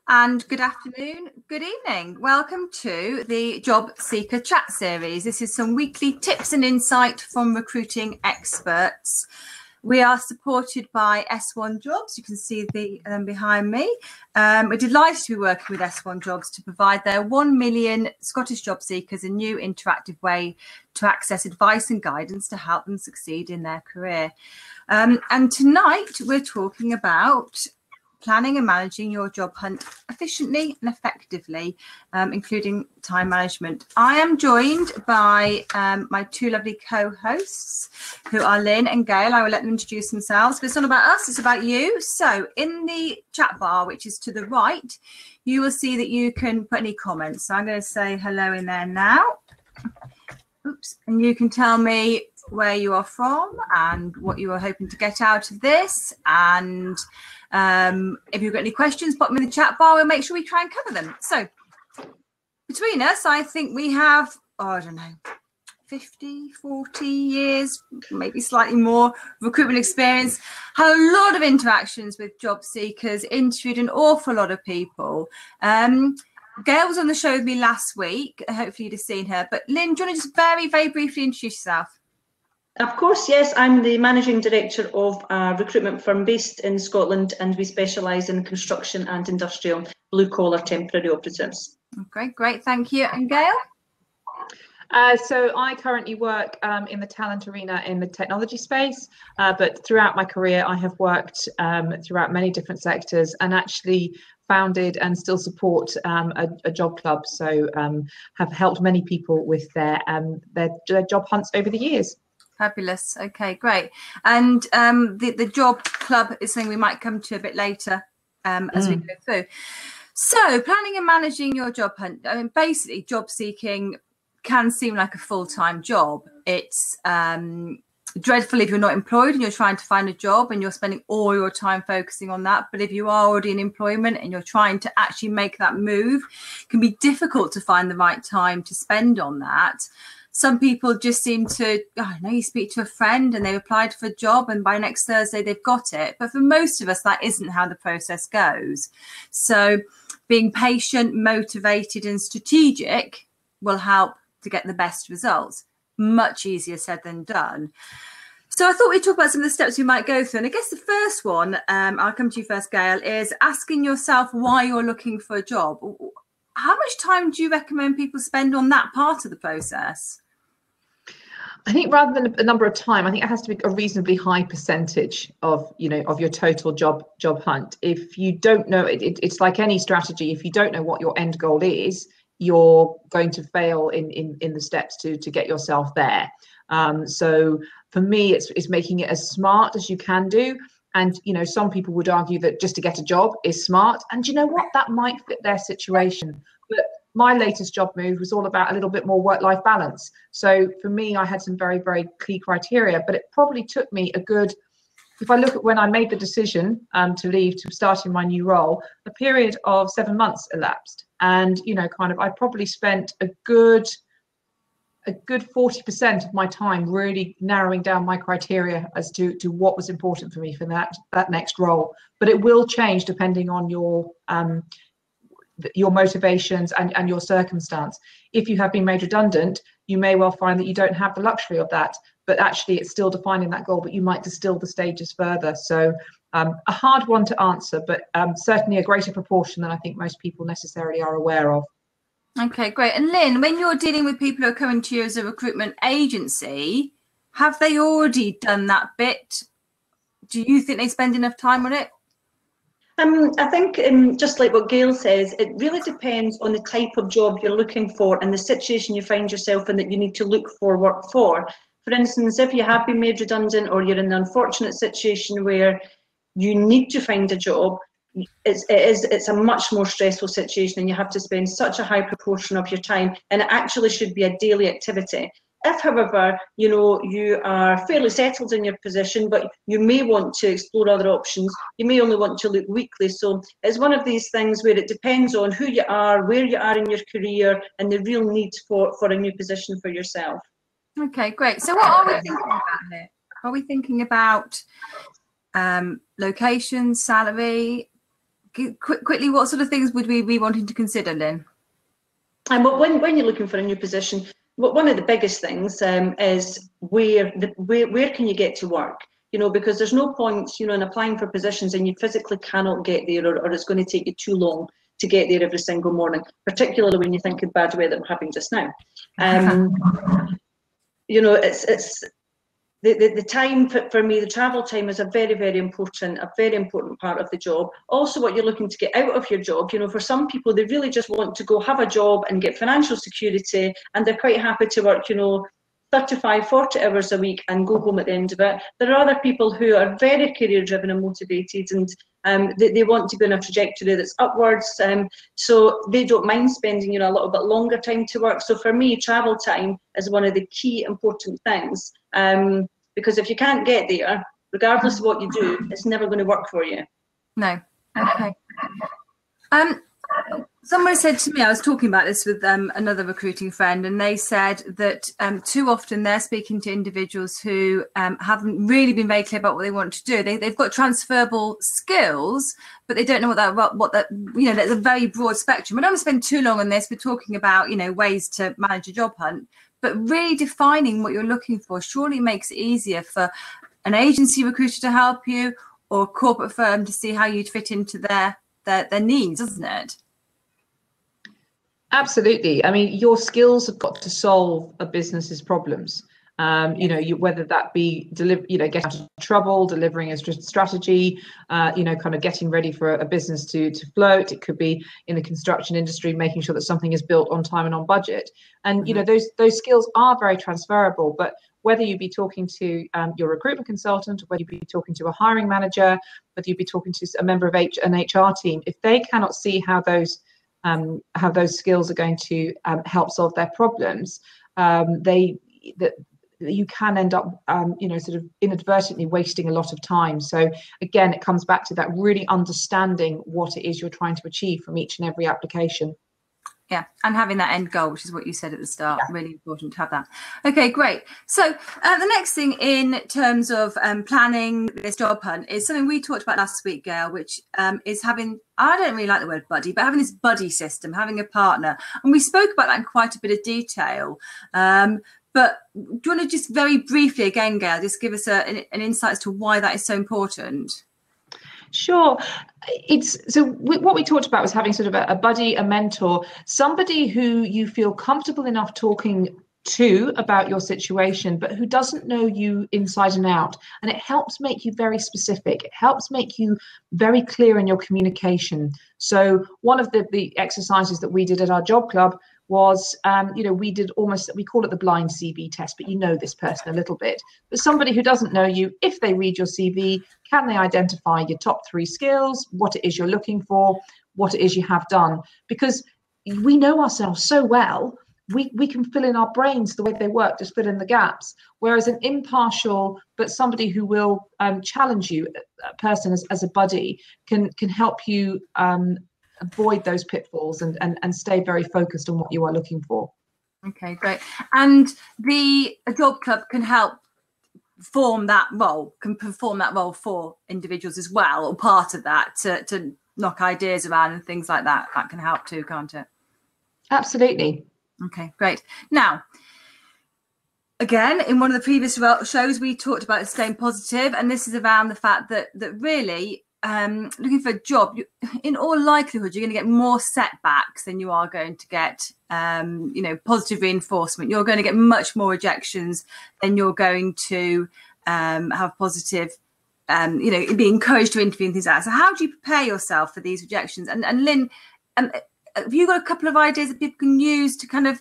And good afternoon, good evening. Welcome to the Jobseeker Chat Series. This is some weekly tips and insight from recruiting experts. We are supported by S1 Jobs. You can see them behind me. We're delighted to be working with S1 Jobs to provide their 1 million Scottish job seekers a new interactive way to access advice and guidance to help them succeed in their career. And tonight we're talking about planning and managing your job hunt efficiently and effectively, including time management. I am joined by my two lovely co-hosts, who are Lynn and Gail. I will let them introduce themselves, but it's not about us, it's about you. So in the chat bar, which is to the right, you will see that you can put any comments. So I'm going to say hello in there now. Oops. And you can tell me where you are from and what you are hoping to get out of this. And if you've got any questions, pop them in the chat bar. We'll make sure we try and cover them. So between us, I think we have, I don't know, 50, 40 years, maybe slightly more recruitment experience, had a lot of interactions with job seekers, interviewed an awful lot of people. Gail was on the show with me last week. Hopefully you'd have seen her. But Lynn, do you want to just very, very briefly introduce yourself? Of course, yes. I'm the Managing Director of a recruitment firm based in Scotland, and we specialise in construction and industrial blue-collar temporary operatives. Okay, great. Thank you. And Gail? So I currently work in the talent arena in the technology space, but throughout my career I have worked throughout many different sectors and actually founded and still support a job club. So have helped many people with their job hunts over the years. Fabulous. Okay, great. And the job club is something we might come to a bit later as we go through. So planning and managing your job hunt. I mean, basically job seeking can seem like a full-time job. It's dreadful if you're not employed and you're trying to find a job and you're spending all your time focusing on that. But if you are already in employment and you're trying to actually make that move, it can be difficult to find the right time to spend on that. Some people just seem to, I don't know, you speak to a friend and they've applied for a job and by next Thursday they've got it. But for most of us, that isn't how the process goes. So being patient, motivated and strategic will help to get the best results. Much easier said than done. So I thought we'd talk about some of the steps we might go through. And I guess the first one, I'll come to you first, Gail, is asking yourself why you're looking for a job. How much time do you recommend people spend on that part of the process? I think rather than a number of time, I think it has to be a reasonably high percentage of, of your total job hunt. If you don't know, it's like any strategy. If you don't know what your end goal is, you're going to fail in the steps to get yourself there. So for me, it's making it as smart as you can do. And, some people would argue that just to get a job is smart. And you know what? That might fit their situation. But my latest job move was all about a little bit more work-life balance. So for me, I had some very, very key criteria, but it probably took me a good, if I look at when I made the decision to leave, to starting my new role, a period of 7 months elapsed. And, I probably spent a good 40% of my time really narrowing down my criteria as to what was important for me for that next role. But it will change depending on your motivations and your circumstance. If you have been made redundant, you may well find that you don't have the luxury of that, but actually it's still defining that goal, but you might distill the stages further. So a hard one to answer, but certainly a greater proportion than I think most people necessarily are aware of. Okay, great. And Lynn, when you're dealing with people who are coming to you as a recruitment agency, have they already done that bit? Do you think they spend enough time on it? I think just like what Gail says, it really depends on the type of job you're looking for and the situation you find yourself in that you need to look for work for. For instance, if you have been made redundant or you're in an unfortunate situation where you need to find a job, it's a much more stressful situation and you have to spend such a high proportion of your time, and it actually should be a daily activity. If, however, you are fairly settled in your position, but you may want to explore other options, you may only want to look weekly. So it's one of these things where it depends on who you are, where you are in your career, and the real need for a new position for yourself. Okay, great. So what are we thinking about here? Are we thinking about location, salary, quickly, what sort of things would we be wanting to consider, Lynn? And when you're looking for a new position, one of the biggest things is where can you get to work? You know, because there's no point, you know, in applying for positions and you physically cannot get there, or it's going to take you too long to get there every single morning, particularly when you think of bad weather we're having just now. You know, it's the time for me, the travel time is a very important part of the job. Also, what you're looking to get out of your job, you know, for some people, they really just want to go have a job and get financial security, and they're quite happy to work, you know, 35, 40 hours a week and go home at the end of it. There are other people who are very career driven and motivated, and they want to go on a trajectory that's upwards, so they don't mind spending, you know, a little bit longer time to work. So for me, travel time is one of the key important things, because if you can't get there, regardless of what you do, it's never going to work for you. No. Okay. Someone said to me, I was talking about this with another recruiting friend, and they said that too often they're speaking to individuals who haven't really been very clear about what they want to do. They've got transferable skills, but they don't know what that you know, there's a very broad spectrum. I don't want to spend too long on this. We're talking about, you know, ways to manage a job hunt, but really defining what you're looking for surely makes it easier for an agency recruiter to help you, or a corporate firm to see how you'd fit into their needs, doesn't it? Absolutely. I mean, your skills have got to solve a business's problems. You know, whether that be getting out of trouble, delivering a strategy, you know, kind of getting ready for a business to float. It could be in the construction industry, making sure that something is built on time and on budget. And you know, those skills are very transferable. But whether you be talking to your recruitment consultant, whether you be talking to a hiring manager, whether you be talking to a member of an HR team, if they cannot see how those skills are going to help solve their problems, you can end up, you know, sort of inadvertently wasting a lot of time. So again, it comes back to that really understanding what it is you're trying to achieve from each and every application. Yeah, and having that end goal, which is what you said at the start, really important to have that. Okay, great. So the next thing in terms of planning this job hunt is something we talked about last week, Gail, which is having, I don't really like the word buddy, but having this buddy system, having a partner. And we spoke about that in quite a bit of detail. But do you want to just very briefly, again, Gail, just give us an insight as to why that is so important? Sure. What we talked about was having sort of a buddy, a mentor, somebody who you feel comfortable enough talking to about your situation, but who doesn't know you inside and out. And it helps make you very specific. It helps make you very clear in your communication. So one of the exercises that we did at our job club was, you know, we call it the blind CV test, but you know this person a little bit. But somebody who doesn't know you, if they read your CV, can they identify your top 3 skills, what it is you're looking for, what it is you have done? Because we know ourselves so well, we can fill in our brains the way they work, just fill in the gaps. Whereas an impartial, but somebody who will challenge you, a person as a buddy, can help you avoid those pitfalls and stay very focused on what you are looking for. Okay, great. And a job club can help perform that role for individuals as well, or part of that, to knock ideas around and things like that. That can help too, can't it? Absolutely. Okay, great. Now, again, in one of the previous shows, we talked about staying positive, and this is around the fact that really looking for a job, in all likelihood, you're going to get more setbacks than you are going to get, you know, positive reinforcement. You're going to get much more rejections than you're going to have positive, you know, be encouraged to interview and things like that. So how do you prepare yourself for these rejections? And Lynn, have you got a couple of ideas that people can use to kind of,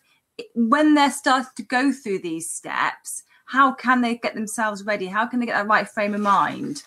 when they're starting to go through these steps, how can they get themselves ready? How can they get that right frame of mind?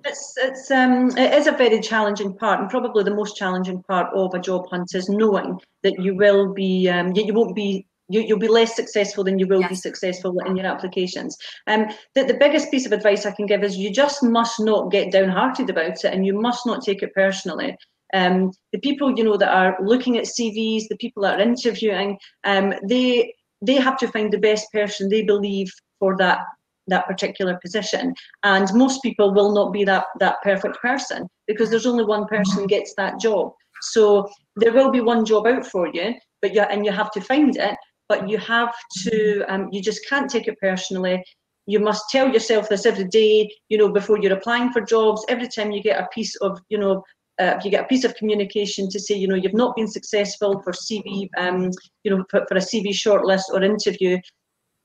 It is a very challenging part, and probably the most challenging part of a job hunt is knowing that you will be, you'll be less successful than you will be successful in your applications. The biggest piece of advice I can give is you just must not get downhearted about it, and you must not take it personally. The people, you know, that are looking at CVs, the people that are interviewing, they have to find the best person they believe for that that particular position. And most people will not be that perfect person, because there's only one person gets that job. So there will be one job out for you, but you have to find it. But you have to, you just can't take it personally. You must tell yourself this every day, before you're applying for jobs. Every time you get a piece of, if you get a piece of communication to say, you've not been successful for CV, for a CV shortlist or interview,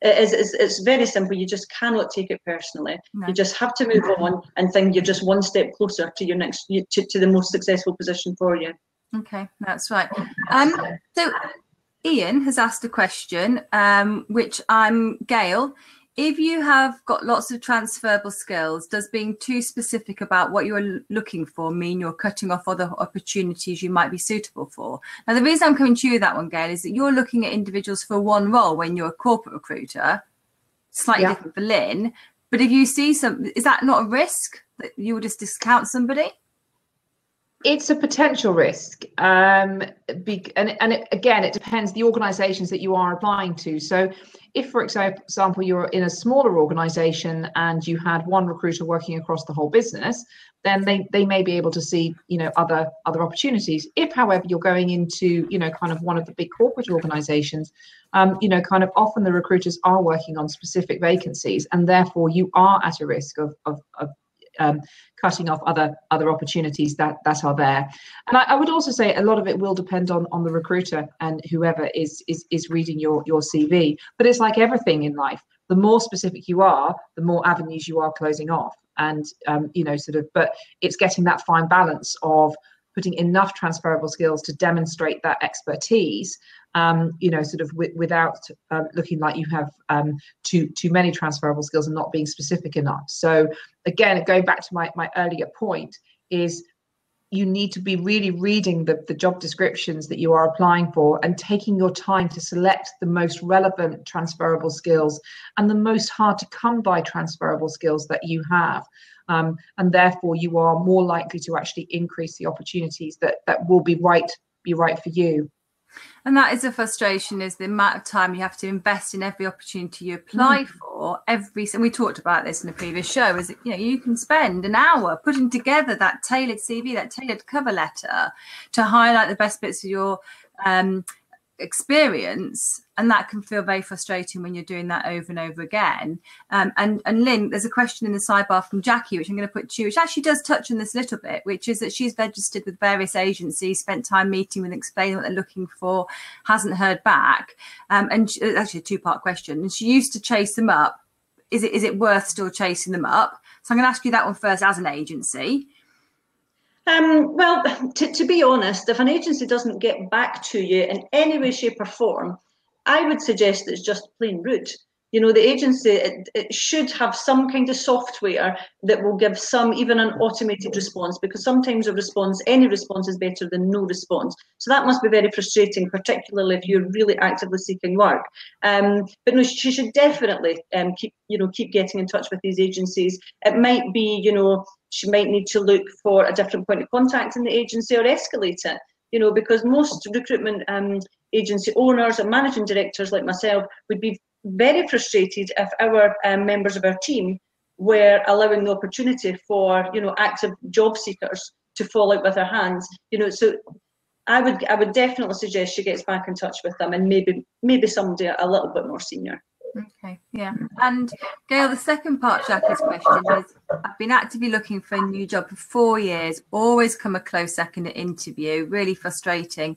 it's very simple. You just cannot take it personally. No. You just have to move on and think you're just one step closer to your next, to the most successful position for you. Okay, that's right. So Ian has asked a question, which Gail, if you have got lots of transferable skills, does being too specific about what you're looking for mean you're cutting off other opportunities you might be suitable for? Now, the reason I'm coming to you with that one, Gail, is that you're looking at individuals for one role when you're a corporate recruiter, slightly different for Lynn. But if you see is that not a risk that you will just discount somebody? It's a potential risk, again, it depends the organisations that you are applying to. So if, for example, you're in a smaller organisation and you had one recruiter working across the whole business, then they may be able to see, other opportunities. If, however, you're going into, kind of one of the big corporate organisations, kind of often the recruiters are working on specific vacancies, and therefore you are at a risk of cutting off other opportunities that are there. And I would also say a lot of it will depend on the recruiter and whoever is reading your CV. But it's like everything in life. The more specific you are, the more avenues you are closing off. And but it's getting that fine balance of putting enough transferable skills to demonstrate that expertise, without looking like you have too many transferable skills and not being specific enough. So again, going back to my earlier point, is you need to be really reading the job descriptions that you are applying for and taking your time to select the most relevant transferable skills and the most hard to come by transferable skills that you have. And therefore you are more likely to actually increase the opportunities that will be right for you. And that is a frustration, is the amount of time you have to invest in every opportunity you apply for. And we talked about this in a previous show, is that, you can spend an hour putting together that tailored CV, that tailored cover letter to highlight the best bits of your experience, and that can feel very frustrating when you're doing that over and over again. And Lynn, there's a question in the sidebar from Jackie, which I'm going to put to you, which actually does touch on this a little bit, which is that she's registered with various agencies, spent time meeting with, explaining what they're looking for, hasn't heard back. And actually a two-part question, and she used to chase them up. Is it worth still chasing them up? So I'm going to ask you that one first as an agency. Well, to be honest, if an agency doesn't get back to you in any way, shape or form, I would suggest it's just plain rude. The agency, it should have some kind of software that will give even an automated response, because sometimes any response is better than no response. So that must be very frustrating, particularly if you're really actively seeking work. But no, she should definitely keep getting in touch with these agencies. It might be, she might need to look for a different point of contact in the agency or escalate it. Because most recruitment agency owners and managing directors like myself would be very frustrated if our members of our team were allowing the opportunity for active job seekers to fall out with their hands. So I would definitely suggest she gets back in touch with them, and maybe somebody a little bit more senior. Okay, yeah. And Gail, the second part of Jackie's question is, I've been actively looking for a new job for 4 years, always come a close second at interview, really frustrating,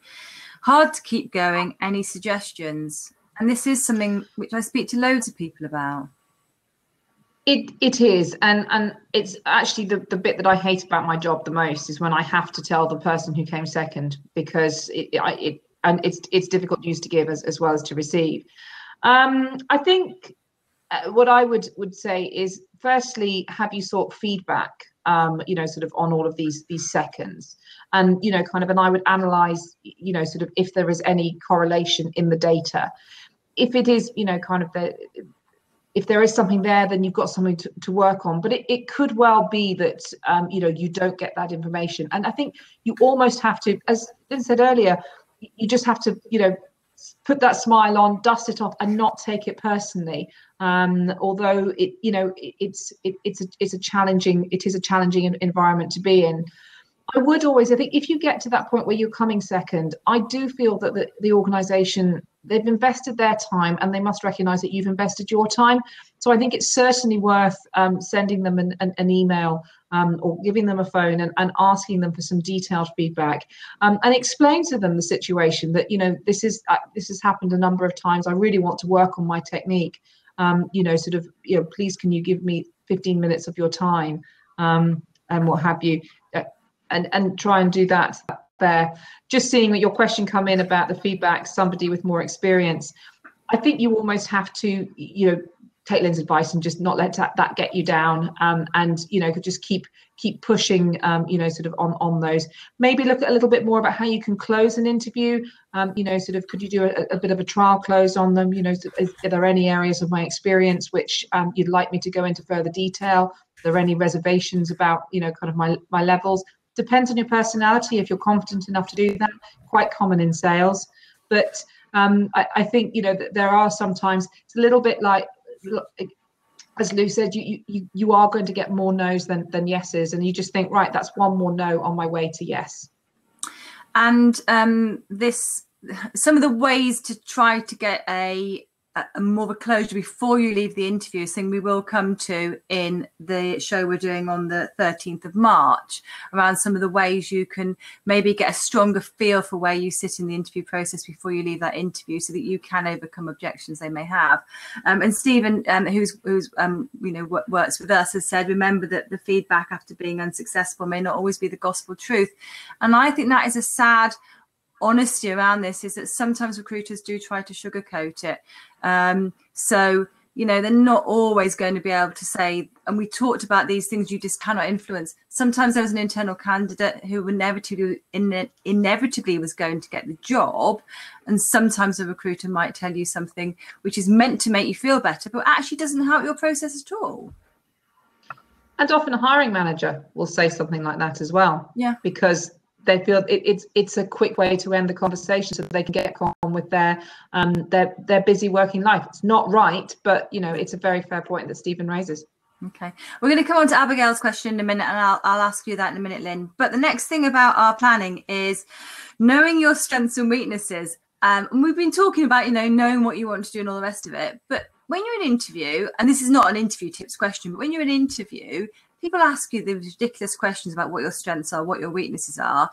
hard to keep going. Any suggestions? And this is something which I speak to loads of people about. It is, and it's actually the bit that I hate about my job the most is when I have to tell the person who came second, because it's difficult news to give as well as to receive. I think what I would say is, firstly, have you sought feedback, sort of on all of these seconds, and and I would analyze, sort of if there is any correlation in the data. If it is, if there is something there, then you've got something to work on. But it could well be that you don't get that information, and I think you almost have to, as Lynn said earlier, you just have to put that smile on, dust it off, and not take it personally. Although it is a challenging environment to be in. I would always, I think if you get to that point where you're coming second, I do feel that the organisation, they've invested their time and they must recognise that you've invested your time. So I think it's certainly worth sending them an email or giving them a phone and asking them for some detailed feedback, and explain to them the situation that, this has happened a number of times. I really want to work on my technique. Please, can you give me 15 minutes of your time, and what have you. And try and do that there. Just seeing that your question come in about the feedback, somebody with more experience, I think you almost have to, take Lynn's advice and just not let that get you down, and just keep pushing, on those. Maybe look at a little bit more about how you can close an interview. Could you do a bit of a trial close on them? Are there any areas of my experience which you'd like me to go into further detail? Are there any reservations about, kind of my levels? Depends on your personality. If you're confident enough to do that, quite common in sales. But I think, that there are sometimes, it's a little bit like, as Lou said, you are going to get more no's than yeses, and you just think, right, that's one more no on my way to yes. And some of the ways to try to get a more of a closure before you leave the interview, thing we will come to in the show we're doing on the 13th of March, around some of the ways you can maybe get a stronger feel for where you sit in the interview process before you leave that interview, so that you can overcome objections they may have. And Stephen, who's works with us, has said, remember that the feedback after being unsuccessful may not always be the gospel truth. And I think that is a sad honesty around this, is that sometimes recruiters do try to sugarcoat it. So, they're not always going to be able to say, and we talked about these things you just cannot influence. Sometimes there was an internal candidate who inevitably was going to get the job. And sometimes a recruiter might tell you something which is meant to make you feel better, but actually doesn't help your process at all. And often a hiring manager will say something like that as well. Yeah. Because they feel it's a quick way to end the conversation, so that they can get on with their busy working life. It's not right, but it's a very fair point that Stephen raises. Okay, we're going to come on to Abigail's question in a minute, and I'll ask you that in a minute, Lynn. But the next thing about our planning is knowing your strengths and weaknesses. And we've been talking about knowing what you want to do and all the rest of it. But when you're in an interview, and this is not an interview tips question, but when you're in an interview, people ask you these ridiculous questions about what your strengths are, what your weaknesses are.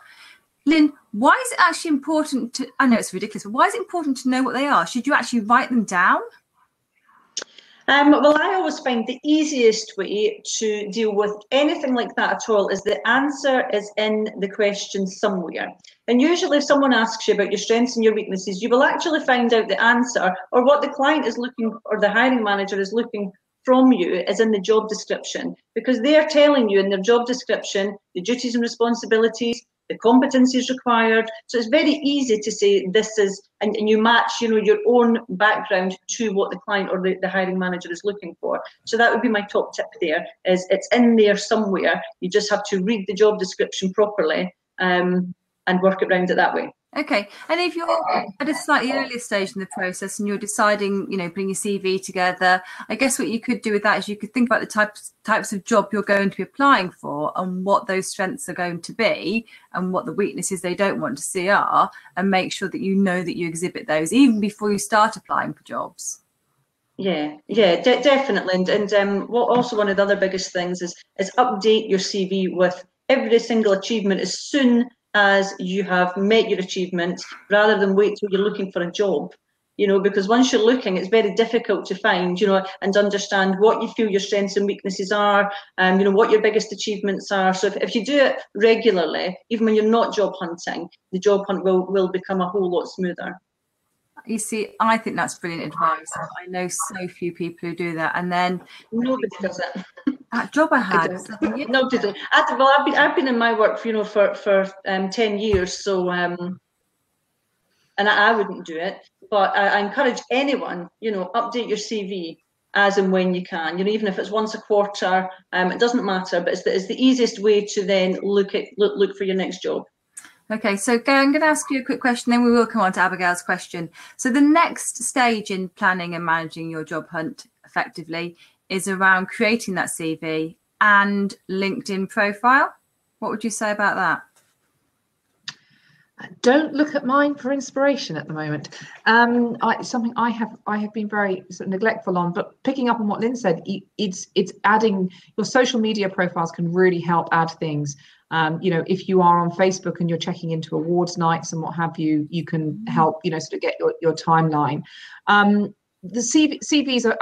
Lynn, why is it actually important to, I know it's ridiculous, but why is it important to know what they are? Should you actually write them down? Well, I always find the easiest way to deal with anything like that at all is the answer is in the question somewhere. And usually if someone asks you about your strengths and your weaknesses, you will actually find out the answer, or what the client is looking, or the hiring manager is looking from you, is in the job description, because they are telling you in their job description the duties and responsibilities, the competencies required. So it's very easy to say this is, and you match your own background to what the client or the hiring manager is looking for. So that would be my top tip there, is it's in there somewhere. You just have to read the job description properly and work it around it that way. Okay, and if you're at a slightly earlier stage in the process and you're deciding, putting your CV together, I guess what you could do with that is you could think about the types of job you're going to be applying for, and what those strengths are going to be, and what the weaknesses they don't want to see are, and make sure that that you exhibit those even before you start applying for jobs. Yeah, definitely. And what also one of the other biggest things is update your CV with every single achievement as soon as you have met your achievements, rather than wait till you're looking for a job, because once you're looking, it's very difficult to find, and understand what you feel your strengths and weaknesses are, what your biggest achievements are. So if you do it regularly, even when you're not job hunting, the job hunt will become a whole lot smoother. You see, I think that's brilliant advice. I know so few people who do that, and then nobody does it. That job I had. No, I've been in my work, for 10 years. So, and I wouldn't do it, but I encourage anyone, update your CV as and when you can. Even if it's once a quarter, it doesn't matter. But it's the easiest way to then look for your next job. Okay, so I'm going to ask you a quick question, then we will come on to Abigail's question. So the next stage in planning and managing your job hunt effectively is around creating that CV and LinkedIn profile. What would you say about that? Don't look at mine for inspiration at the moment. Something I have been very sort of neglectful on, but picking up on what Lynn said, it's adding, your social media profiles can really help add things. If you are on Facebook and you're checking into awards nights and what have you, you can help, sort of get your timeline. The CVs are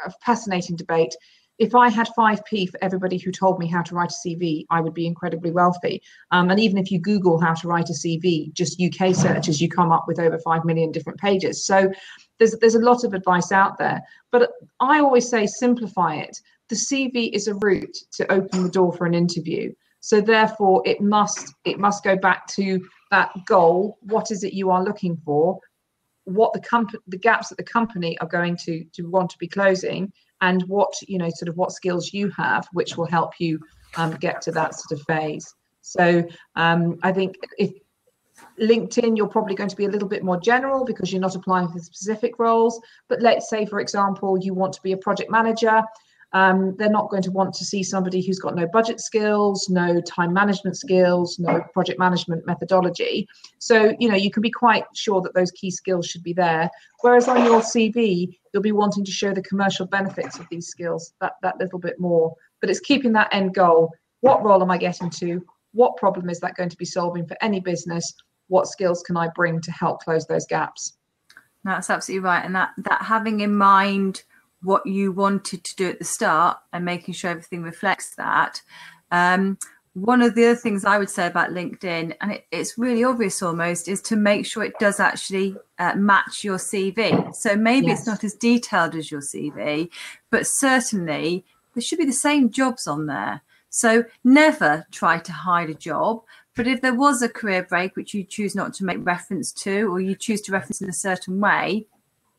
a fascinating debate. If I had 5p for everybody who told me how to write a CV, I would be incredibly wealthy. And even if you Google how to write a CV, just UK searches, you come up with over 5 million different pages. So there's a lot of advice out there. But I always say simplify it. The CV is a route to open the door for an interview. So therefore, it must go back to that goal. What is it you are looking for? What the gaps that the company are going to want to be closing, and what what skills you have, which will help you get to that sort of phase. So I think if LinkedIn, you're probably going to be a little bit more general because you're not applying for specific roles. But let's say, for example, you want to be a project manager. They're not going to want to see somebody who's got no budget skills, no time management skills, no project management methodology. So, you can be quite sure that those key skills should be there. Whereas on your CV, you'll be wanting to show the commercial benefits of these skills, that little bit more. But it's keeping that end goal. What role am I getting to? What problem is that going to be solving for any business? What skills can I bring to help close those gaps? That's absolutely right. And that having in mind what you wanted to do at the start and making sure everything reflects that. One of the other things I would say about LinkedIn, and it's really obvious almost, is to make sure it does actually match your CV. So maybe It's not as detailed as your CV, but certainly there should be the same jobs on there. So never try to hide a job. But if there was a career break which you choose not to make reference to, or you choose to reference in a certain way,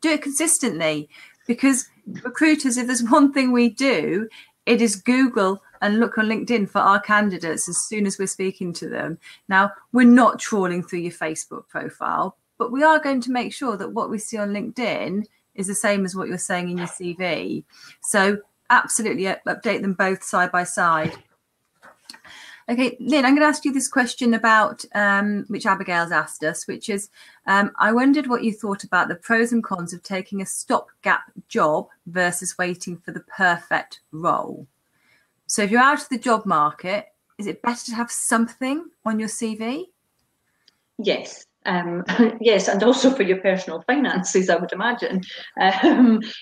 do it consistently. Because recruiters, if there's one thing we do, it is Google and look on LinkedIn for our candidates as soon as we're speaking to them. Now, we're not trawling through your Facebook profile, but we are going to make sure that what we see on LinkedIn is the same as what you're saying in your CV. So absolutely update them both side by side. Okay, Lynn, I'm going to ask you this question about, which Abigail's asked us, which is, I wondered what you thought about the pros and cons of taking a stopgap job versus waiting for the perfect role. So if you're out of the job market, is it better to have something on your CV? Yes. Yes, and also for your personal finances, I would imagine.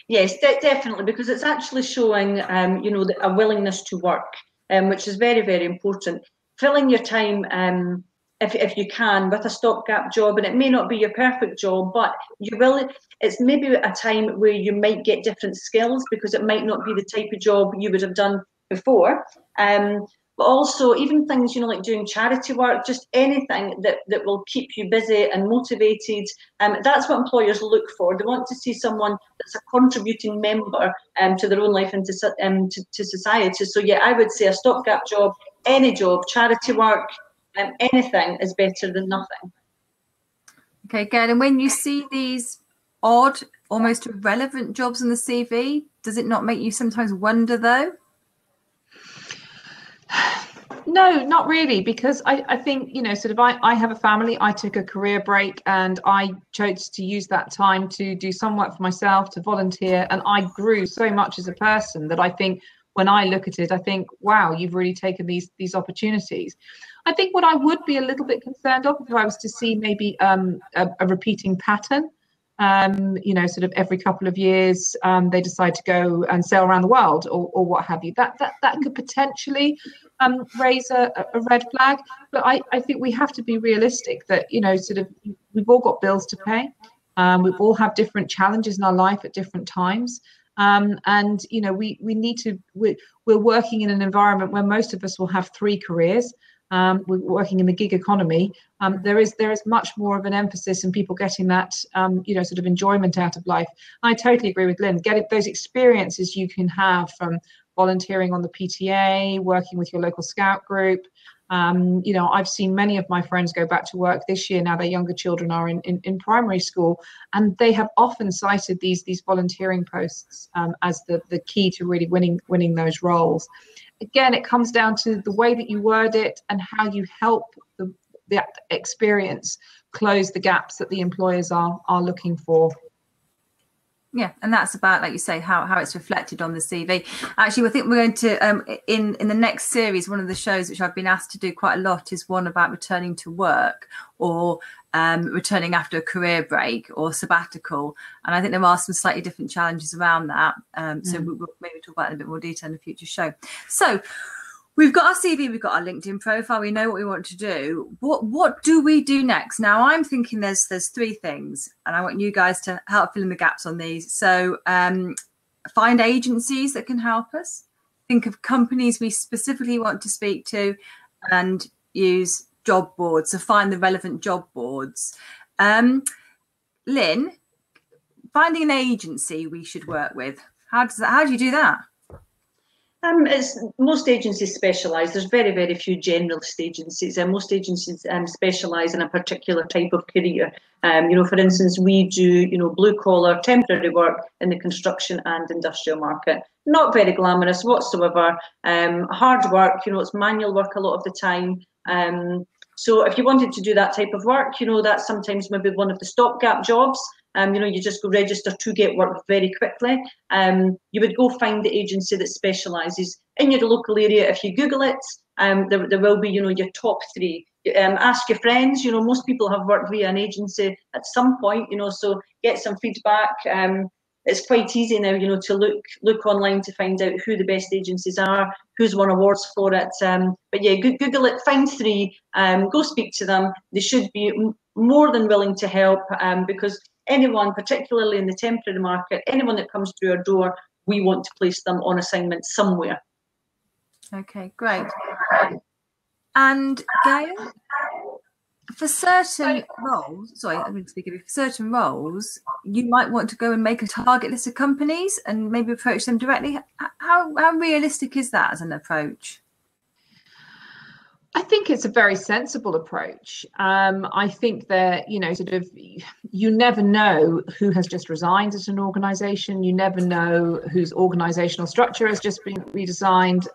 Yes, definitely, because it's actually showing, a willingness to work. Which is very, very important. Filling your time, if you can, with a stopgap job, and it may not be your perfect job, but it's maybe a time where you might get different skills because it might not be the type of job you would have done before. But also even things, like doing charity work, just anything that will keep you busy and motivated. That's what employers look for. They want to see someone that's a contributing member to their own life and to society. So yeah, I would say a stopgap job, any job, charity work, anything is better than nothing. Okay, good. And when you see these odd, almost irrelevant jobs in the CV, does it not make you sometimes wonder though? No, not really, because I think, I have a family, I took a career break and I chose to use that time to do some work for myself, to volunteer, and I grew so much as a person that I think when I look at it, I think, wow, you've really taken these opportunities. I think what I would be a little bit concerned of if I was to see maybe a repeating pattern, sort of every couple of years they decide to go and sail around the world or what have you. That could potentially raise a red flag. But I think we have to be realistic that, we've all got bills to pay. We've all have different challenges in our life at different times. We need to, we're working in an environment where most of us will have 3 careers. We're working in the gig economy. There is much more of an emphasis in people getting that, sort of enjoyment out of life. I totally agree with Lynn. Getting those experiences you can have from volunteering on the PTA, working with your local scout group, You know, I've seen many of my friends go back to work this year. Now their younger children are in primary school, and they have often cited these volunteering posts as the key to really winning those roles. Again, it comes down to the way that you word it and how you help the experience close the gaps that the employers are looking for. Yeah, and that's about, like you say, how it's reflected on the CV. Actually, I think we're going to in the next series, one of the shows which I've been asked to do quite a lot is one about returning to work, or returning after a career break or sabbatical. And I think there are some slightly different challenges around that. So we'll maybe talk about it in a bit more detail in a future show. So we've got our CV, we've got our LinkedIn profile, we know what we want to do. What do we do next? Now, I'm thinking there's three things, and I want you guys to help fill in the gaps on these. So find agencies that can help us, think of companies we specifically want to speak to, and use job boards. So find the relevant job boards. Lynn, finding an agency we should work with. How do you do that? Most agencies specialise. There's very, very few generalist agencies, and most agencies specialise in a particular type of career. You know, for instance, we do, you know, blue collar temporary work in the construction and industrial market. Not very glamorous whatsoever. Hard work. You know, it's manual work a lot of the time. So if you wanted to do that type of work, you know, that's sometimes maybe one of the stopgap jobs. You know, you just go register to get work very quickly. You would go find the agency that specialises in your local area. If you Google it, there will be, you know, your top three. Ask your friends. You know, most people have worked via an agency at some point. You know, so get some feedback. It's quite easy now, you know, to look online to find out who the best agencies are, who's won awards for it. But yeah, Google it, find three, go speak to them. They should be more than willing to help, because anyone, particularly in the temporary market, anyone that comes through our door, we want to place them on assignment somewhere. Okay, great. And Gail, for certain roles, for certain roles, you might want to go and make a target list of companies and maybe approach them directly. How realistic is that as an approach? I think it's a very sensible approach. I think that, you know, sort of, you never know who has just resigned at an organisation. You never know whose organisational structure has just been redesigned.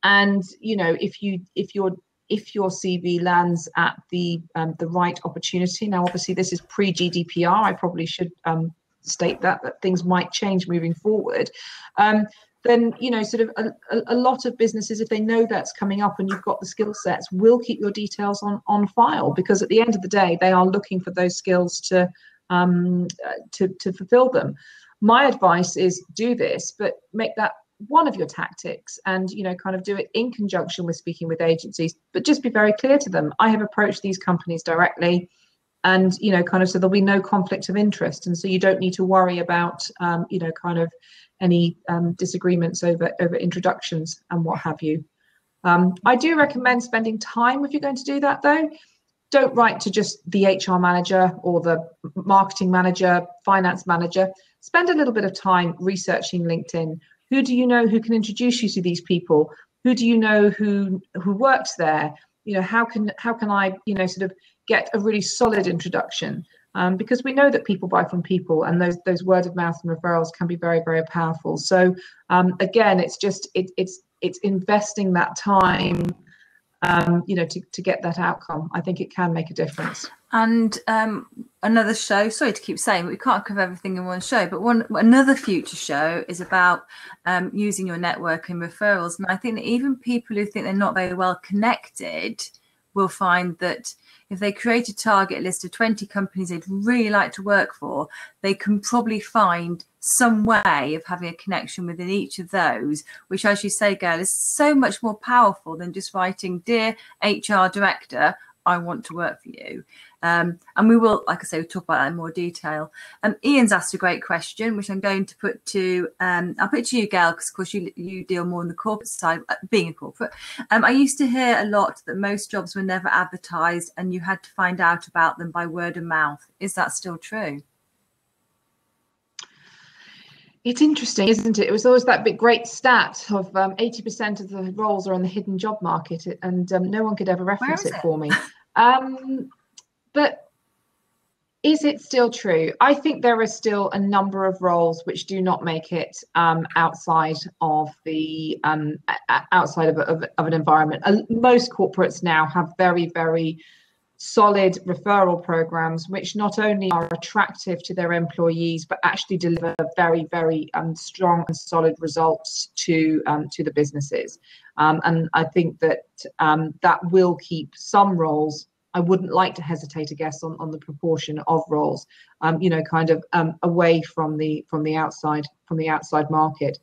And you know, if your CV lands at the right opportunity. Now, obviously, this is pre-GDPR. I probably should state that things might change moving forward. Then, you know, sort of a lot of businesses, if they know that's coming up and you've got the skill sets, will keep your details on file, because at the end of the day, they are looking for those skills to fulfill them. My advice is do this, but make that one of your tactics, and, you know, kind of do it in conjunction with speaking with agencies, but just be very clear to them. I have approached these companies directly, and, you know, kind of, so there'll be no conflict of interest. And so you don't need to worry about, you know, kind of any disagreements over introductions and what have you. I do recommend spending time if you're going to do that, though. Don't write to just the HR manager or the marketing manager, finance manager. Spend a little bit of time researching LinkedIn. Who do you know who can introduce you to these people? Who do you know who works there? You know, how can I, you know, sort of get a really solid introduction? Because we know that people buy from people, and those word of mouth and referrals can be very, very powerful. So again, it's just it's investing that time, you know, to get that outcome. I think it can make a difference. And another show, sorry to keep saying, but we can't cover everything in one show, but another future show is about using your network and referrals. And I think that even people who think they're not very well connected will find that if they create a target list of 20 companies they'd really like to work for, they can probably find some way of having a connection within each of those, which, as you say, Gail, is so much more powerful than just writing, "Dear HR Director, I want to work for you." And we will, like I say, we'll talk about that in more detail. Ian's asked a great question, which I'm going to put to, I'll put to you, Gail, because of course you deal more on the corporate side, being a corporate. I used to hear a lot that most jobs were never advertised and you had to find out about them by word of mouth. Is that still true? It's interesting, isn't it? It was always that big, great stat of 80% of the roles are on the hidden job market, and no one could ever reference it for me. But is it still true? I think there are still a number of roles which do not make it outside of the outside of an environment. Most corporates now have very, very solid referral programs, which not only are attractive to their employees, but actually deliver very, very strong and solid results to the businesses. And I think that that will keep some roles. I wouldn't like to hesitate a guess on the proportion of roles, kind of away from the outside market.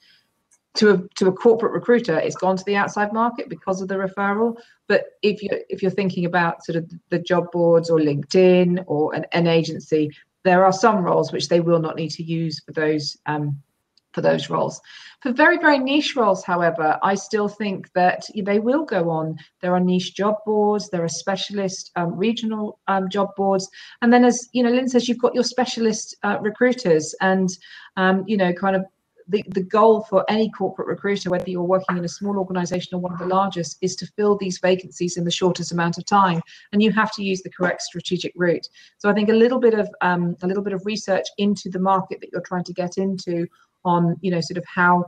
To a corporate recruiter, it's gone to the outside market because of the referral. But if you're thinking about sort of the job boards or LinkedIn or an agency, there are some roles which they will not need to use for those roles. For very, very niche roles, however, I still think that they will go on. There are niche job boards, there are specialist regional job boards, and then, as Lynn says, you've got your specialist recruiters, and kind of the goal for any corporate recruiter, whether you're working in a small organization or one of the largest, is to fill these vacancies in the shortest amount of time, and you have to use the correct strategic route. So I think a little bit of research into the market that you're trying to get into, on sort of how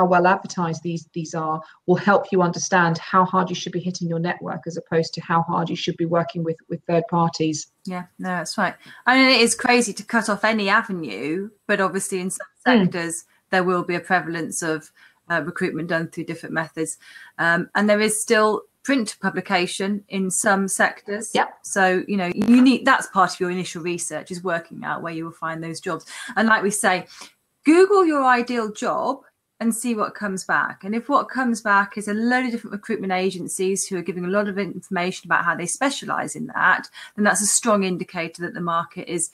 well advertised these are, will help you understand how hard you should be hitting your network, as opposed to how hard you should be working with third parties. Yeah, no, that's right. I mean, it is crazy to cut off any avenue, but obviously in some sectors there will be a prevalence of recruitment done through different methods, and there is still print publication in some sectors. Yeah. So you need, that's part of your initial research, is working out where you will find those jobs. And like we say, Google your ideal job and see what comes back. And if what comes back is a load of different recruitment agencies who are giving a lot of information about how they specialize in that, then that's a strong indicator that the market is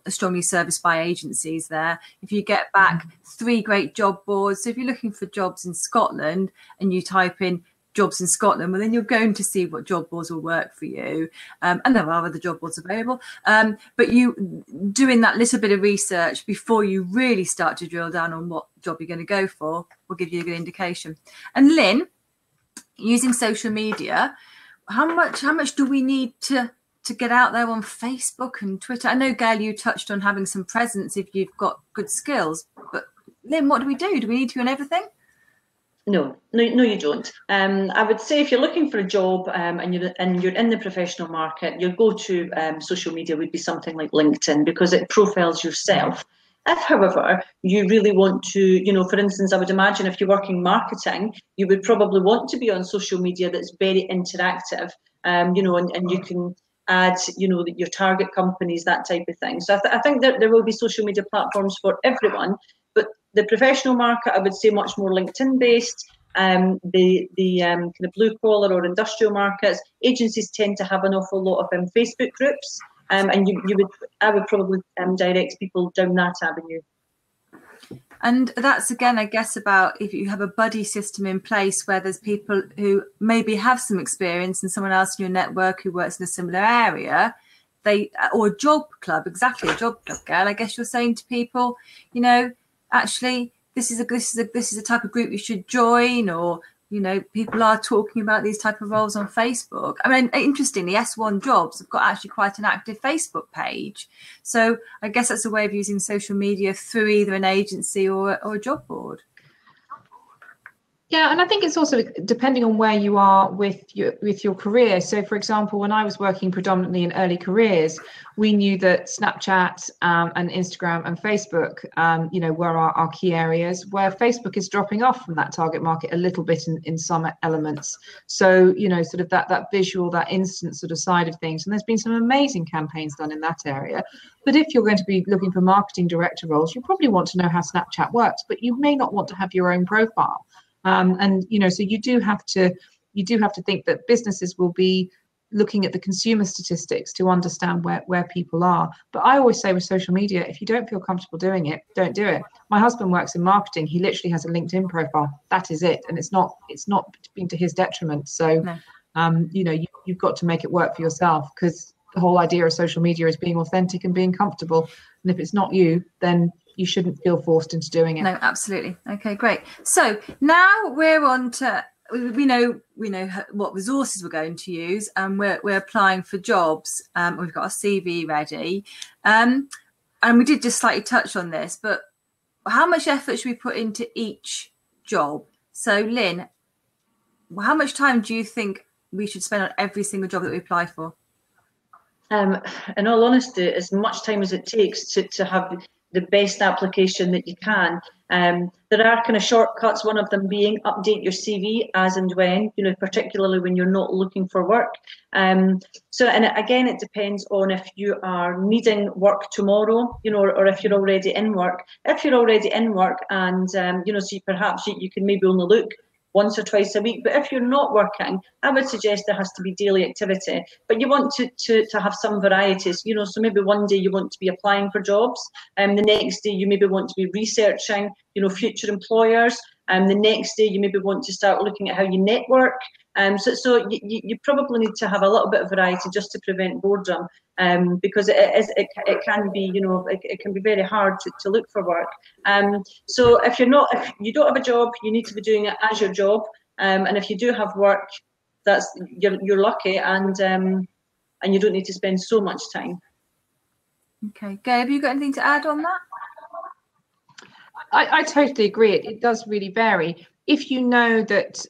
strongly serviced by agencies there. If you get back 3 great job boards, so if you're looking for jobs in Scotland and you type in jobs in Scotland, well, then you're going to see what job boards will work for you, and there are other job boards available, but you doing that little bit of research before you really start to drill down on what job you're going to go for will give you a good indication. And Lynn, using social media, how much do we need to get out there on Facebook and Twitter? I know, Gail, you touched on having some presence if you've got good skills, but Lynn, what do we do? Do we need to on everything? No, you don't. I would say if you're looking for a job and you're in the professional market, your go-to social media would be something like LinkedIn, because it profiles yourself. If, however, you really want to, for instance, I would imagine if you're working marketing, you would probably want to be on social media that's very interactive, and you can add, your target companies, that type of thing. So I think that there will be social media platforms for everyone. But the professional market, I would say, much more LinkedIn based. The kind of blue collar or industrial markets, agencies tend to have an awful lot of Facebook groups, and I would probably direct people down that avenue. And that's, again, I guess, about if you have a buddy system in place where there's people who maybe have some experience and someone else in your network who works in a similar area, or a job club, exactly, a job club, Gail. I guess you're saying to people, actually, this is a type of group you should join, or people are talking about these type of roles on Facebook. I mean, interestingly, S1 Jobs have got actually quite an active Facebook page. So I guess that's a way of using social media through either an agency or a job board. Yeah, and I think it's also depending on where you are with your career. So, for example, when I was working predominantly in early careers, we knew that Snapchat and Instagram and Facebook, were our key areas, where Facebook is dropping off from that target market a little bit in some elements. So, sort of that visual, that instant sort of side of things. And there's been some amazing campaigns done in that area. But if you're going to be looking for marketing director roles, you probably want to know how Snapchat works, but you may not want to have your own profile. So you do have to think that businesses will be looking at the consumer statistics to understand where people are. But I always say with social media, if you don't feel comfortable doing it, don't do it. My husband works in marketing. He literally has a LinkedIn profile. That is it. And it's not been to his detriment. So, no. You've got to make it work for yourself, because the whole idea of social media is being authentic and being comfortable. And if it's not you, then you shouldn't feel forced into doing it. No, absolutely. Okay, great. So now we're on to, we know what resources we're going to use, and we're applying for jobs. We've got our CV ready, and we did just slightly touch on this, but how much effort should we put into each job? So Lynn, how much time do you think we should spend on every single job that we apply for? In all honesty, as much time as it takes to have the best application that you can. There are kind of shortcuts, one of them being update your CV as and when, particularly when you're not looking for work. And again, it depends on if you are needing work tomorrow, or if you're already in work. If you're already in work and, so perhaps you can maybe only look once or twice a week. But if you're not working, I would suggest there has to be daily activity. But you want to have some varieties, so maybe one day you want to be applying for jobs, and the next day you maybe want to be researching, future employers, and the next day you maybe want to start looking at how you network. So you probably need to have a little bit of variety just to prevent boredom, because it can be, it can be very hard to look for work. So if you don't have a job, you need to be doing it as your job. And if you do have work, you're lucky, and you don't need to spend so much time. Okay, Gabe, have you got anything to add on that? I totally agree. It does really vary. If you know that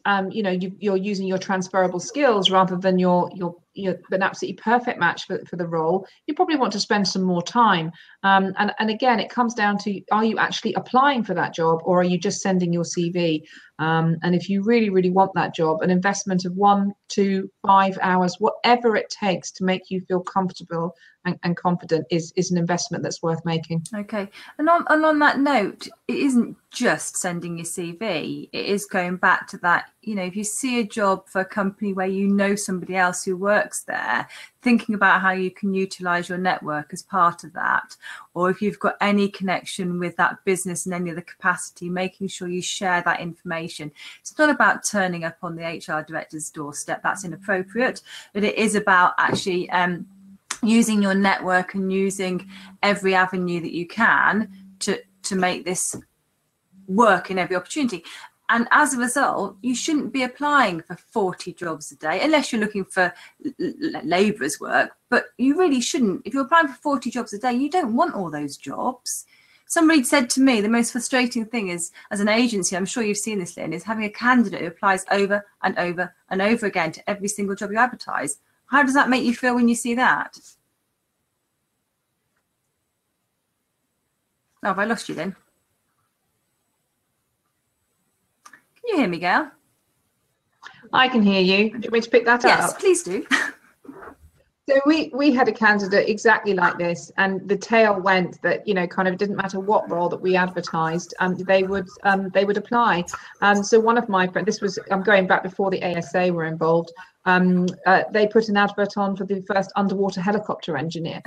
you're using your transferable skills rather than you're an absolutely perfect match for the role, you probably want to spend some more time. And again, it comes down to, are you actually applying for that job, or are you just sending your CV? And if you really, really want that job, an investment of 1 to 5 hours, whatever it takes to make you feel comfortable and confident is an investment that's worth making. Okay. And on that note, it isn't just sending your CV. It is going back to that, if you see a job for a company where somebody else who works there, thinking about how you can utilize your network as part of that, or if you've got any connection with that business in any other capacity, making sure you share that information. It's not about turning up on the HR director's doorstep. That's inappropriate, but it is about actually using your network and using every avenue that you can to make this work in every opportunity. And as a result, you shouldn't be applying for 40 jobs a day unless you're looking for labourers work, but you really shouldn't. If you're applying for 40 jobs a day, you don't want all those jobs. Somebody said to me, the most frustrating thing is, as an agency, I'm sure you've seen this, Lynn, is having a candidate who applies over and over and over again to every single job you advertise. How does that make you feel when you see that? Oh, have I lost you then? Can you hear me, Gail? I can hear you. Do you want me to pick that up? Yes, please do. So we had a candidate exactly like this, and the tale went that kind of it didn't matter what role that we advertised, they would apply. So one of my friends, this was going back before the ASA were involved, they put an advert on for the first underwater helicopter engineer,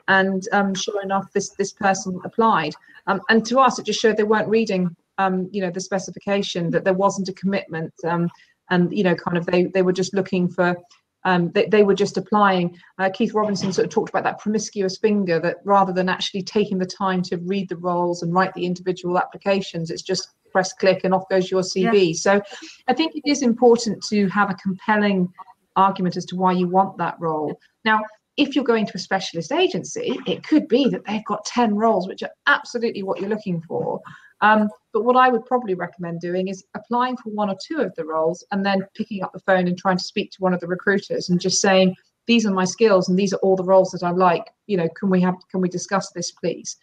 and sure enough, this person applied. And to us, it just showed they weren't reading the specification, that there wasn't a commitment, and kind of they were just looking for. They were just applying. Keith Robinson sort of talked about that promiscuous finger, that rather than actually taking the time to read the roles and write the individual applications, it's just press click and off goes your CV. Yeah. So I think it is important to have a compelling argument as to why you want that role. Now, if you're going to a specialist agency, it could be that they've got 10 roles, which are absolutely what you're looking for. But what I would probably recommend doing is applying for 1 or 2 of the roles and then picking up the phone and trying to speak to one of the recruiters and just saying, these are my skills and these are all the roles that I like. Can we discuss this, please?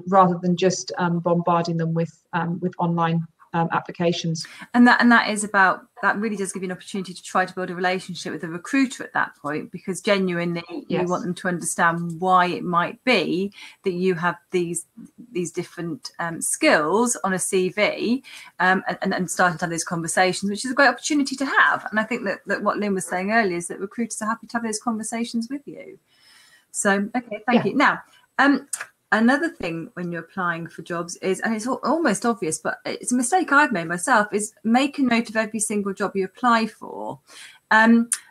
Rather than just bombarding them with online applications. And that is about, that really does give you an opportunity to try to build a relationship with a recruiter at that point, because genuinely you want them to understand why it might be that you have these different skills on a CV, and starting to have those conversations, which is a great opportunity to have. And I think that what Lynn was saying earlier is that recruiters are happy to have those conversations with you. So, okay, thank you. Now, another thing when you're applying for jobs is, and it's almost obvious, but it's a mistake I've made myself, is make a note of every single job you apply for.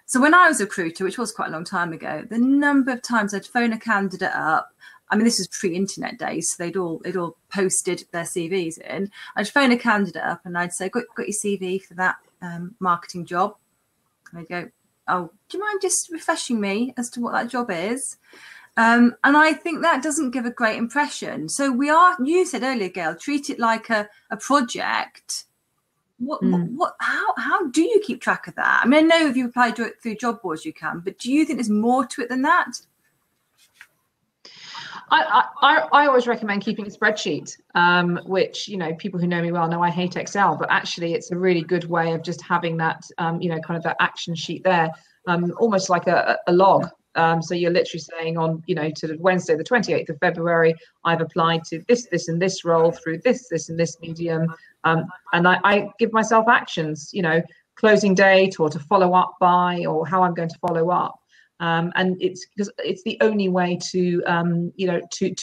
So when I was a recruiter, which was quite a long time ago, the number of times I'd phone a candidate up, I mean, this was pre-internet days, so they'd all posted their CVs in. I'd phone a candidate up and I'd say, got your CV for that marketing job? And they'd go, oh, do you mind just refreshing me as to what that job is? And I think that doesn't give a great impression. So you said earlier, Gail, treat it like a project. How do you keep track of that? I mean, I know if you apply through job boards, you can, but do you think there's more to it than that? I always recommend keeping a spreadsheet, which, people who know me well know I hate Excel, but actually it's a really good way of just having that, kind of that action sheet there, almost like a log. So you're literally saying on, to Wednesday, the 28th of February, I've applied to this and this role through this and this medium. And I give myself actions, closing date or to follow up by, or how I'm going to follow up. And it's because it's the only way to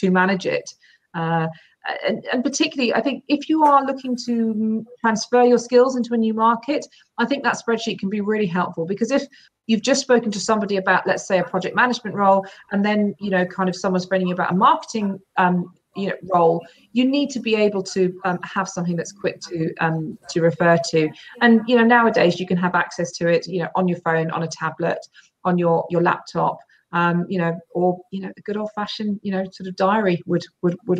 manage it. And particularly, I think if you are looking to transfer your skills into a new market, I think that spreadsheet can be really helpful, because if you've just spoken to somebody about, let's say, a project management role, and then, kind of someone's phoning you about a marketing role, you need to be able to have something that's quick to refer to. And, nowadays you can have access to it, on your phone, on a tablet, on your laptop, or a good old fashioned, sort of diary would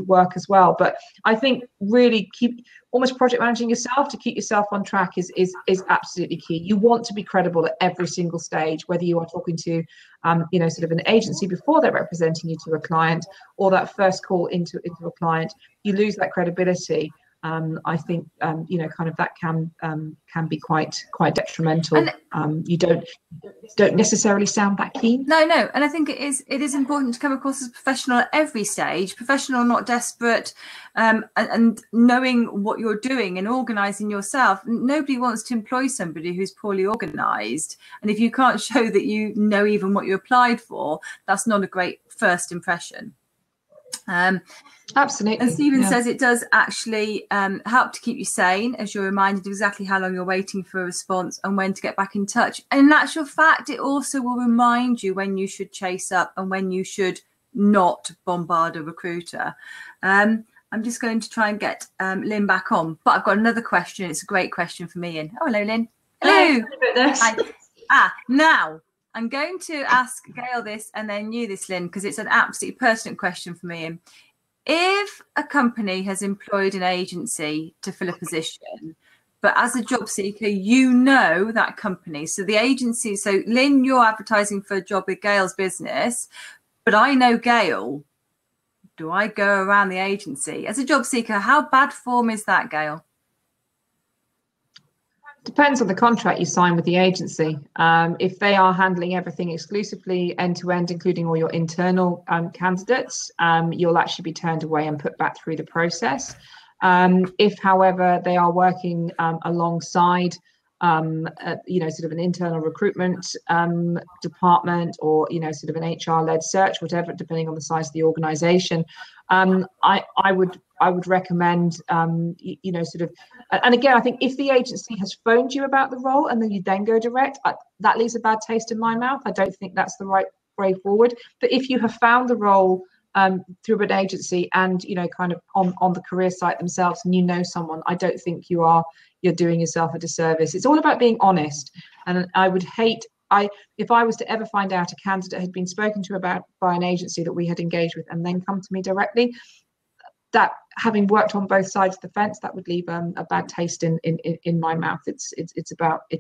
work as well. But I think really keep almost project managing yourself to keep yourself on track is absolutely key. You want to be credible at every single stage, whether you are talking to, sort of an agency before they're representing you to a client, or that first call into a client. You lose that credibility. I think kind of that can be quite detrimental. You don't necessarily sound that keen. No, and I think it is important to come across as professional at every stage, professional, not desperate, and knowing what you're doing and organising yourself. Nobody wants to employ somebody who's poorly organised, and if you can't show that you know even what you applied for, that's not a great first impression. Absolutely. And Stephen says it does actually help to keep you sane, as you're reminded of exactly how long you're waiting for a response and when to get back in touch. And in actual fact, it also will remind you when you should chase up and when you should not bombard a recruiter. I'm just going to try and get Lynn back on, but I've got another question. It's a great question from Ian. Oh, hello, Lynn. Hello. Hi. Now I'm going to ask Gail this and then you this, Lynn, because it's an absolutely pertinent question from Ian. If a company has employed an agency to fill a position, but as a job seeker, that company, so the agency, so Lynn, you're advertising for a job with Gail's business, but I know Gail, do I go around the agency? As a job seeker, how bad form is that, Gail? Depends on the contract you sign with the agency. If they are handling everything exclusively end to end, including all your internal candidates, you'll actually be turned away and put back through the process. If, however, they are working alongside, sort of an internal recruitment department, or sort of an HR-led search, whatever, depending on the size of the organisation, I would recommend, sort of, and again, I think if the agency has phoned you about the role and then you then go direct, that leaves a bad taste in my mouth. I don't think that's the right way forward. But if you have found the role through an agency and, kind of on the career site themselves, and someone, I don't think you're doing yourself a disservice. It's all about being honest. And I would hate, if I was to ever find out a candidate had been spoken to about by an agency that we had engaged with and then come to me directly, that, having worked on both sides of the fence, that would leave a bad taste in my mouth. It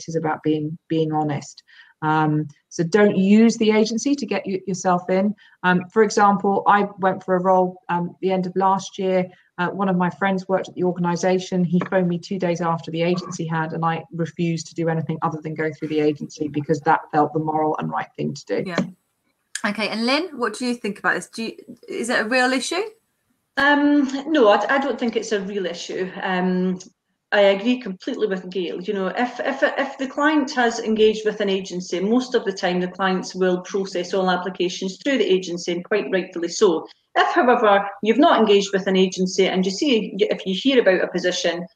is about being honest. So don't use the agency to get yourself in. For example, I went for a role the end of last year. One of my friends worked at the organisation. He phoned me 2 days after the agency had, and I refused to do anything other than go through the agency because that felt the moral and right thing to do. Yeah. Okay, and Lynn, what do you think about this? Is it a real issue? No, I don't think it's a real issue. I agree completely with Gail. If the client has engaged with an agency, most of the time the clients will process all applications through the agency, and quite rightfully so. If, however, you've not engaged with an agency and if you hear about a position,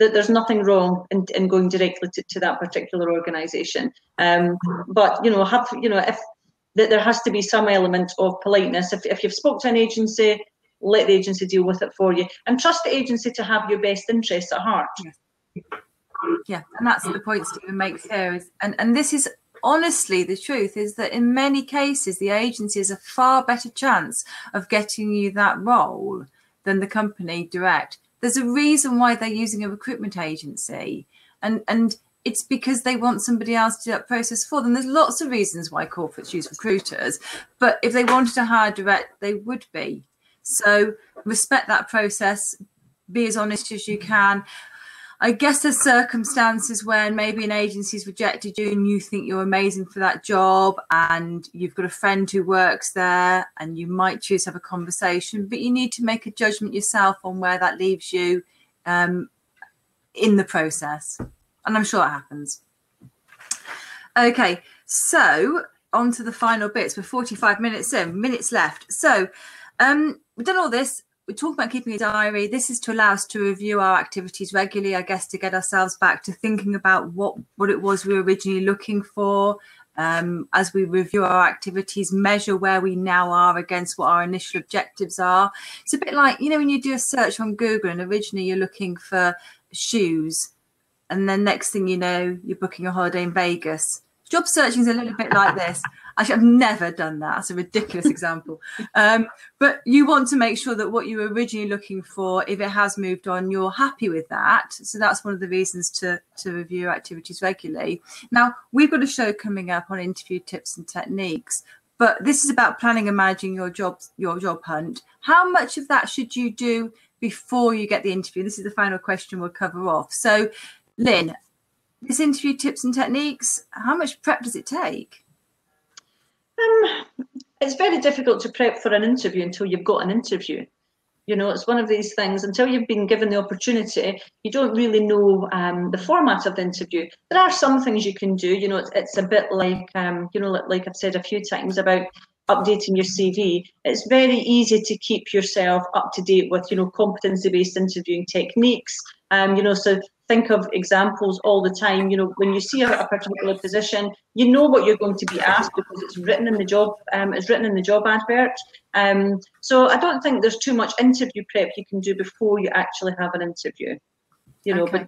that there's nothing wrong in going directly to that particular organisation. But if that there has to be some element of politeness. If you've spoke to an agency, let the agency deal with it for you, and trust the agency to have your best interests at heart. Yeah, and that's the point Stephen makes here. And this is honestly the truth, is that in many cases the agency has a far better chance of getting you that role than the company direct. There's a reason why they're using a recruitment agency, and it's because they want somebody else to do that process for them. There's lots of reasons why corporates use recruiters, but if they wanted to hire direct, they would be. So respect that process, be as honest as you can. I guess there's circumstances when maybe an agency's rejected you and you think you're amazing for that job, and you've got a friend who works there, and you might choose to have a conversation, but you need to make a judgment yourself on where that leaves you in the process. And I'm sure it happens. Okay, so on to the final bits. We're 45 minutes in, minutes left. So we've done all this. We talk about keeping a diary. This is to allow us to review our activities regularly, I guess, to get ourselves back to thinking about what it was we were originally looking for. As we review our activities, measure where we now are against what our initial objectives are. It's a bit like, when you do a search on Google and originally you're looking for shoes, and then next thing you know, you're booking a holiday in Vegas. Job searching is a little bit like this. Actually, I've never done that. That's a ridiculous example. But you want to make sure that what you were originally looking for, if it has moved on, you're happy with that. So that's one of the reasons to review activities regularly. Now, we've got a show coming up on interview tips and techniques, but this is about planning and managing your job hunt. How much of that should you do before you get the interview? This is the final question we'll cover off. So, Lynn, this interview tips and techniques, how much prep does it take? It's very difficult to prep for an interview until you've got an interview. It's one of these things, until you've been given the opportunity, you don't really know the format of the interview. There are some things you can do. It's a bit like, like I've said a few times about updating your CV. It's very easy to keep yourself up to date with, competency-based interviewing techniques. So think of examples all the time. When you see a particular position, you know what you're going to be asked because it's written in the job. Advert. So I don't think there's too much interview prep you can do before you actually have an interview. Okay.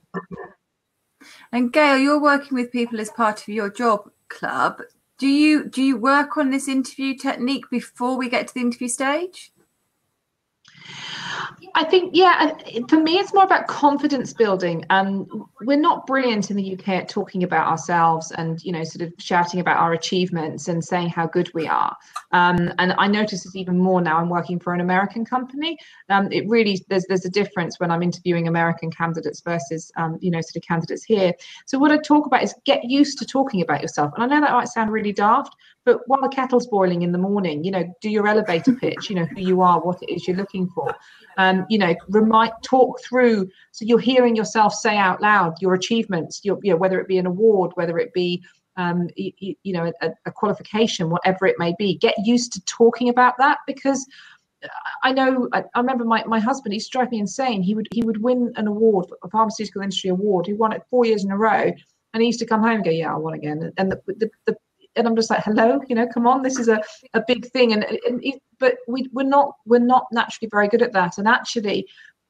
And Gail, you're working with people as part of your job club. Do you work on this interview technique before we get to the interview stage? I think, yeah, for me, it's more about confidence building. We're not brilliant in the UK at talking about ourselves and, sort of shouting about our achievements and saying how good we are. And I notice this even more now. I'm working for an American company. It really, there's a difference when I'm interviewing American candidates versus, sort of candidates here. So what I talk about is get used to talking about yourself. And I know that might sound really daft, but while the kettle's boiling in the morning, do your elevator pitch, who you are, what it is you're looking for. Talk through, so you're hearing yourself say out loud your achievements, whether it be an award, whether it be a qualification, whatever it may be. Get used to talking about that, because I remember my husband, he used to drive me insane. He would win an award, a pharmaceutical industry award. He won it 4 years in a row, and he used to come home and go, yeah, I won again. And I'm just like, hello, come on, this is a big thing. But we're not naturally very good at that. And actually,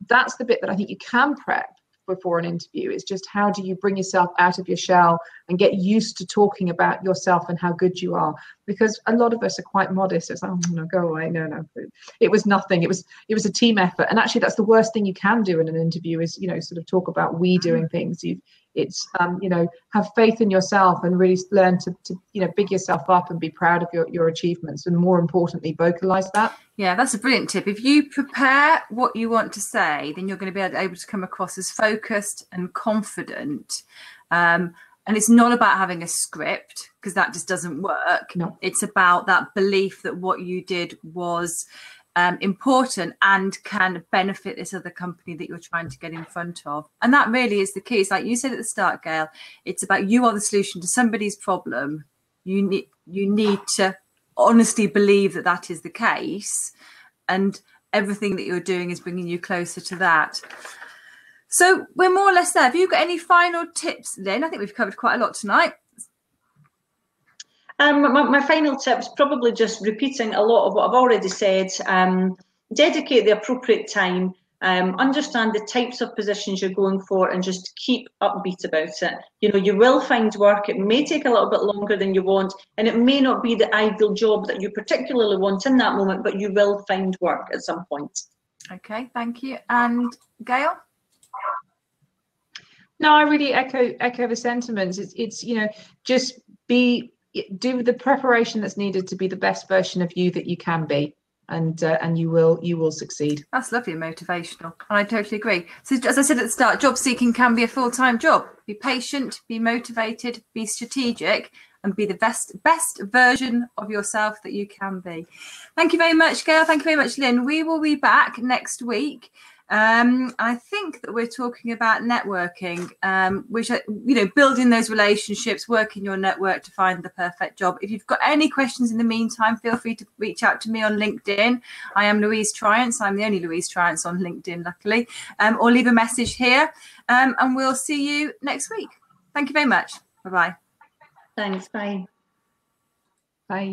that's the bit that I think you can prep before an interview, is just how do you bring yourself out of your shell and get used to talking about yourself and how good you are. Because a lot of us are quite modest. It's like, oh, no, go away. No. It was nothing. It was a team effort. And actually, that's the worst thing you can do in an interview is, sort of talk about we doing things. It's have faith in yourself and really learn to big yourself up and be proud of your achievements, and more importantly, vocalize that. Yeah, that's a brilliant tip. If you prepare what you want to say, then you're going to be able to come across as focused and confident. And it's not about having a script, because that just doesn't work. No. It's about that belief that what you did was important and can benefit this other company that you're trying to get in front of. And that really is the key. It's like you said at the start, Gail, it's about you are the solution to somebody's problem. You need to honestly believe that is the case, and everything that you're doing is bringing you closer to that. So we're more or less there. Have you got any final tips, Lynn? I think we've covered quite a lot tonight. My final tips, probably just repeating a lot of what I've already said. Dedicate the appropriate time, understand the types of positions you're going for, and just keep upbeat about it. You know, you will find work. It may take a little bit longer than you want, and it may not be the ideal job that you particularly want in that moment, but you will find work at some point. Okay, thank you. And Gail? No, I really echo the sentiments. It's you know, just do the preparation that's needed to be the best version of you that you can be, and you will succeed. That's lovely and motivational, and I totally agree. So as I said at the start, job seeking can be a full-time job. Be patient, be motivated, be strategic, and be the best version of yourself that you can be. Thank you very much, Gail. Thank you very much, Lynn. We will be back next week. I think that we're talking about networking, which, you know, building those relationships, working your network to find the perfect job. If you've got any questions in the meantime, feel free to reach out to me on LinkedIn. I am Louise Triance. I'm the only Louise Triance on LinkedIn, luckily, or leave a message here, and we'll see you next week. Thank you very much. Bye-bye. Thanks. Bye. Bye.